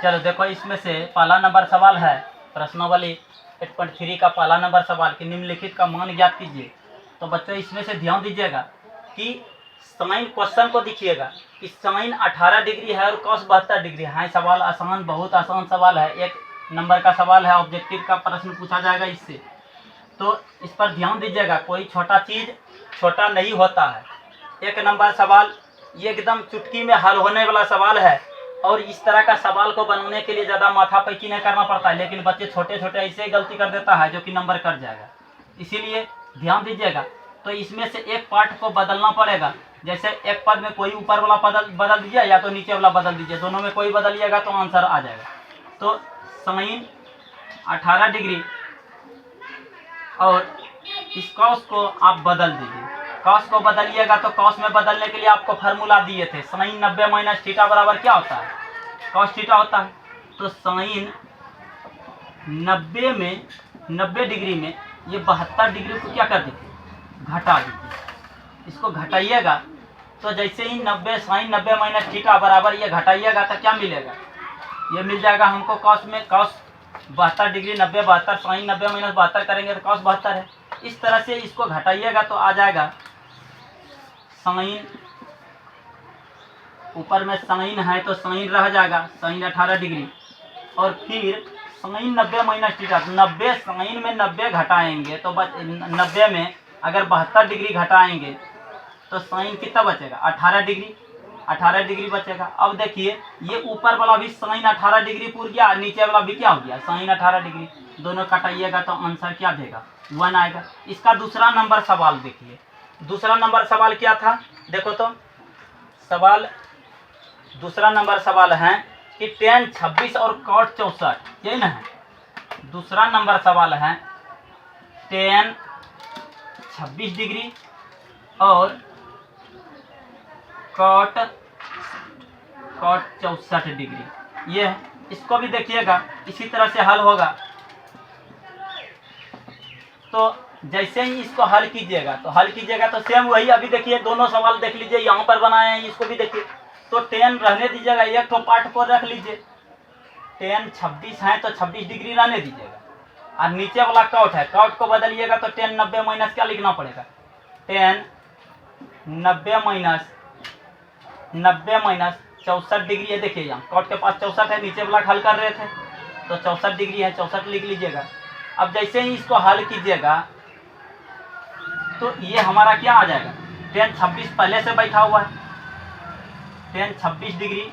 चलो देखो, इसमें से पहला नंबर सवाल है प्रश्नावली 8.3 का पहला नंबर सवाल कि निम्नलिखित का मान ज्ञात कीजिए। तो बच्चों इसमें से ध्यान दीजिएगा कि साइन क्वेश्चन को देखिएगा कि साइन 18 डिग्री है और कॉस 72 डिग्री है। सवाल आसान, बहुत आसान सवाल है, 1 नंबर का सवाल है, ऑब्जेक्टिव का प्रश्न पूछा जाएगा इससे। तो इस पर ध्यान दीजिएगा, कोई छोटा चीज़ छोटा नहीं होता है। 1 नंबर सवाल ये एकदम चुटकी में हल होने वाला सवाल है और इस तरह का सवाल को बनाने के लिए ज़्यादा माथापैची नहीं करना पड़ता है, लेकिन बच्चे छोटे छोटे ऐसे ही गलती कर देता है जो कि नंबर कट जाएगा। इसीलिए ध्यान दीजिएगा। तो इसमें से एक पार्ट को बदलना पड़ेगा। जैसे एक पद में कोई ऊपर वाला बदल दीजिए या तो नीचे वाला बदल दीजिए, दोनों में कोई बदलिएगा तो आंसर आ जाएगा। तो साइन 18 डिग्री और इस कॉस को आप बदल दीजिए। कॉस को बदलिएगा तो कॉस में बदलने के लिए आपको फार्मूला दिए थे, साइन 90 माइनस थीटा बराबर क्या होता है, कॉस थीटा होता है। तो साइन 90 डिग्री में ये 72 डिग्री को क्या कर दीजिए, घटा दीजिए। इसको घटाइएगा तो जैसे ही 90 साइन 90 माइनस थीटा बराबर ये घटाइएगा तो क्या मिलेगा, ये मिल जाएगा हमको कॉस में कॉस 72 डिग्री 90 72 साइन 90 माइनस 72 करेंगे तो कॉस 72 है। इस तरह से इसको घटाइएगा तो आ जाएगा साइन, ऊपर में साइन है तो साइन रह जाएगा साइन 18 डिग्री और फिर साइन 90 माइनस थीटा, 90 साइन में 90 घटाएंगे तो 90 में अगर 72 डिग्री घटाएंगे तो साइन कितना बचेगा 18 डिग्री, 18 डिग्री बचेगा। अब देखिए ये ऊपर वाला भी साइन 18 डिग्री पूर गया, नीचे वाला भी क्या हो गया साइन 18 डिग्री, दोनों कटाइएगा तो आंसर क्या देगा 1 आएगा। इसका दूसरा नंबर सवाल देखिए, दूसरा नंबर सवाल क्या था, देखो तो सवाल दूसरा नंबर सवाल है कि tan 26 और cot 64, यही ना है। दूसरा नंबर सवाल है tan 26 डिग्री और cot 64 डिग्री, ये है। इसको भी देखिएगा इसी तरह से हल होगा। तो जैसे ही इसको हल कीजिएगा तो सेम वही, अभी देखिए दोनों सवाल देख लीजिए, यहाँ पर बनाए हैं, इसको भी देखिए। तो tan रहने दीजिएगा, एक तो पार्ट को रख लीजिए, tan 26 है तो 26 डिग्री रहने दीजिएगा और नीचे वाला कॉट है, कॉट को बदलिएगा तो tan 90 माइनस क्या लिखना पड़ेगा, tan 90 माइनस 64 डिग्री है। देखिए यहाँ कॉट के पास 64 है, नीचे वाला हल कर रहे थे तो 64 डिग्री है, 64 लिख लीजिएगा। अब जैसे ही इसको हल कीजिएगा तो ये हमारा क्या आ जाएगा, tan 26 पहले से बैठा हुआ है, tan 26 डिग्री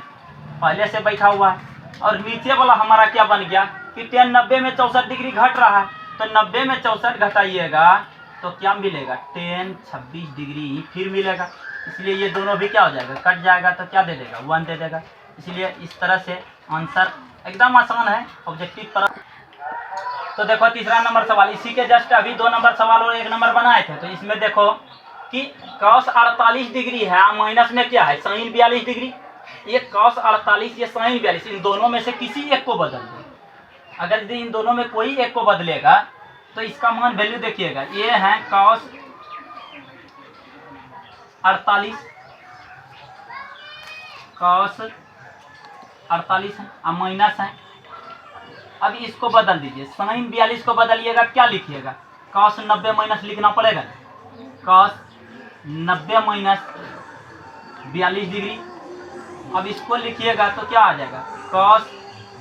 पहले से बैठा हुआ है और नीचे वाला हमारा क्या बन गया कि tan 90 में 64 डिग्री घट रहा है, तो 90 में 64 घटाइएगा तो क्या मिलेगा tan 26 डिग्री फिर मिलेगा। इसलिए ये दोनों भी क्या हो जाएगा, कट जाएगा तो क्या दे देगा 1 दे देगा। इसलिए इस तरह से आंसर एकदम आसान है ऑब्जेक्टिव पर। तो देखो तीसरा नंबर सवाल, इसी के जस्ट अभी 2 नंबर सवाल और 1 नंबर बनाए थे। तो इसमें देखो कि cos 48 डिग्री है, माइनस में क्या है साइन 42 डिग्री, ये cos 48 ये साइन 42, इन दोनों में से किसी एक को बदल दो। अगर यदि इन दोनों में कोई एक को बदलेगा तो इसका मान वैल्यू देखिएगा, ये है cos 48 है और माइनस है। अब इसको बदल दीजिए, साइन 42 को बदलिएगा क्या लिखिएगा, cos 90 माइनस लिखना पड़ेगा, cos 90 माइनस 42 डिग्री। अब इसको लिखिएगा तो क्या आ जाएगा, cos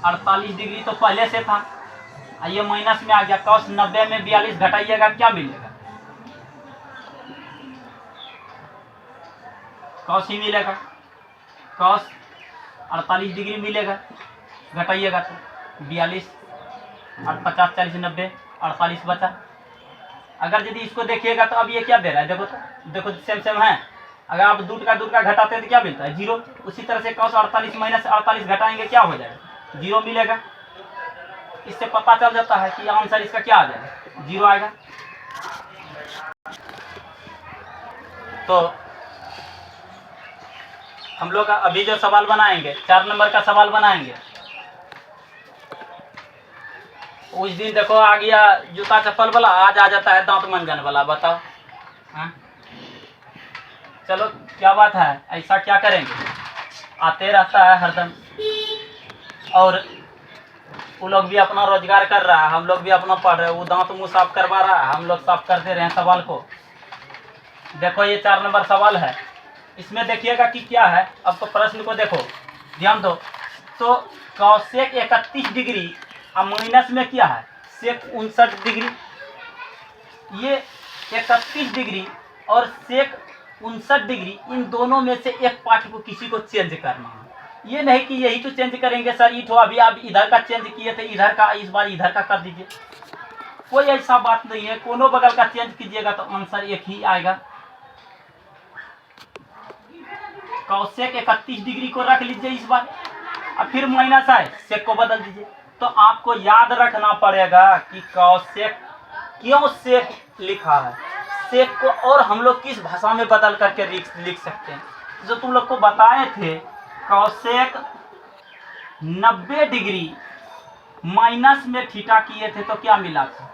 48 डिग्री तो पहले से था, ये माइनस में आ गया, cos 90 में 42 घटाइएगा क्या मिलेगा, cos ही मिलेगा, cos 48 डिग्री मिलेगा, घटाइएगा तो 42 और 50 40 90 48 बचा। अगर यदि इसको देखिएगा तो अब ये क्या दे रहा है, देखो तो देखो सेम है। अगर आप दूध का घटाते हैं तो क्या मिलता है 0। उसी तरह से cos 48 माइनस 48 घटाएंगे क्या हो जाएगा 0 मिलेगा। इससे पता चल जाता है कि आंसर इसका क्या आ जाएगा 0 आएगा। तो हम लोग अभी जो सवाल बनाएंगे 4 नंबर का सवाल बनाएंगे, उस दिन देखो आ गया जूता चप्पल वाला, आज आ जाता है दांत मंजन वाला, बताओ हाँ? चलो क्या बात है, ऐसा क्या करेंगे, आते रहता है हरदम। और वो लोग भी अपना रोजगार कर रहा है, हम लोग भी अपना पढ़ रहे हैं। वो दांत मुंह साफ करवा रहा है, हम लोग साफ करते रहे हैं सवाल को। देखो ये 4 नंबर सवाल है, इसमें देखिएगा कि क्या है। आपको प्रश्न को देखो, ध्यान दो। तो कौशेक 31 डिग्री और माइनस में क्या है सेक 59 डिग्री। ये 31 डिग्री और सेक 59 डिग्री, इन दोनों में से एक पार्ट को किसी को चेंज करना है। ये नहीं कि यही तो चेंज करेंगे सर, ये तो अभी आप इधर का चेंज किए थे, इधर का इस बार इधर का कर दीजिए। कोई ऐसा बात नहीं है, दोनों बगल का चेंज कीजिएगा तो आंसर एक ही आएगा। कौशेक 31 डिग्री को रख लीजिए इस बार, और फिर माइनस आए सेक को बदल दीजिए। तो आपको याद रखना पड़ेगा कि कौशेक क्यों सेक लिखा है, सेक को और हम लोग किस भाषा में बदल करके लिख सकते हैं। जो तुम लोग को बताए थे, कौशेक 90 डिग्री माइनस में थीटा किए थे तो क्या मिला था,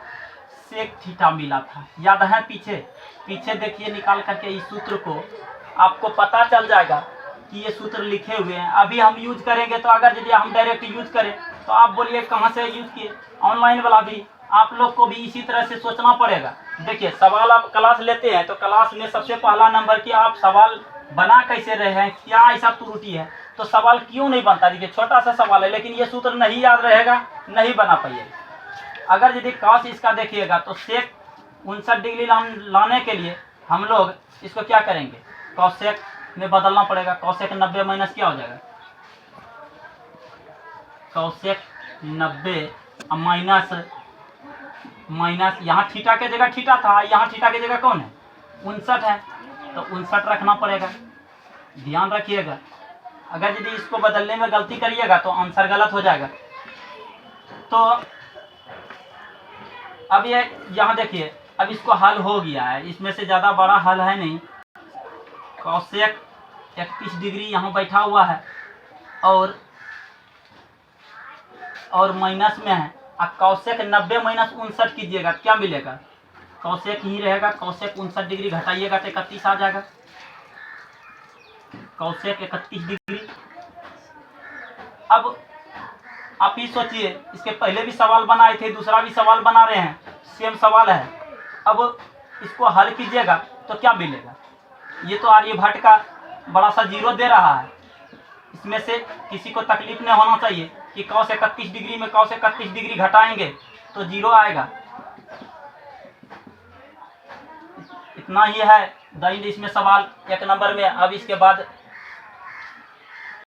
सेक थीटा मिला था। याद है? पीछे देखिए निकाल करके इस सूत्र को, आपको पता चल जाएगा कि ये सूत्र लिखे हुए हैं। अभी हम यूज करेंगे, तो अगर यदि हम डायरेक्ट यूज करें तो आप बोलिए कहाँ से यूज किए। ऑनलाइन वाला भी आप लोग को भी इसी तरह से सोचना पड़ेगा। देखिए सवाल आप क्लास लेते हैं तो क्लास में सबसे पहला नंबर कि आप सवाल बना कैसे रहे हैं, क्या ऐसा त्रुटि है, तो सवाल क्यों नहीं बनता। देखिए छोटा सा सवाल है, लेकिन ये सूत्र नहीं याद रहेगा, नहीं बना पाइएगा। अगर यदि काश इसका देखिएगा तो सेक 59 डिग्री लाने के लिए हम लोग इसको क्या करेंगे, कौशेक में बदलना पड़ेगा। कौशेक 90 माइनस क्या हो जाएगा, कौशेक 90 माइनस यहाँ थीटा के जगह थीटा था, यहाँ थीटा के जगह कौन है 59 है, तो 59 रखना पड़ेगा। ध्यान रखिएगा, अगर यदि इसको बदलने में गलती करिएगा तो आंसर गलत हो जाएगा। तो अब ये यहाँ देखिए, अब इसको हल हो गया है, इसमें से ज़्यादा बड़ा हल है नहीं। कौशेक 31 डिग्री यहाँ बैठा हुआ है और माइनस में है। अब कौशेक 90 माइनस 59 कीजिएगा क्या मिलेगा, कौशेक ही रहेगा। कौशेक 59 डिग्री घटाइएगा तो 31 आ जाएगा। Cosec 31 degree. अब आप ही सोचिए, इसके पहले भी सवाल बनाए थे, दूसरा भी सवाल बना रहे हैं, सेम सवाल है। अब इसको हल कीजिएगा तो क्या मिलेगा। ये तो आर्यभट्ट का बड़ा सा जीरो दे रहा है, इसमें से किसी को तकलीफ नहीं होना चाहिए कि कौश 31 डिग्री में कौश 31 डिग्री घटाएंगे तो जीरो आएगा। इतना ही है दैनिक इसमें सवाल 1 नंबर में। अब इसके बाद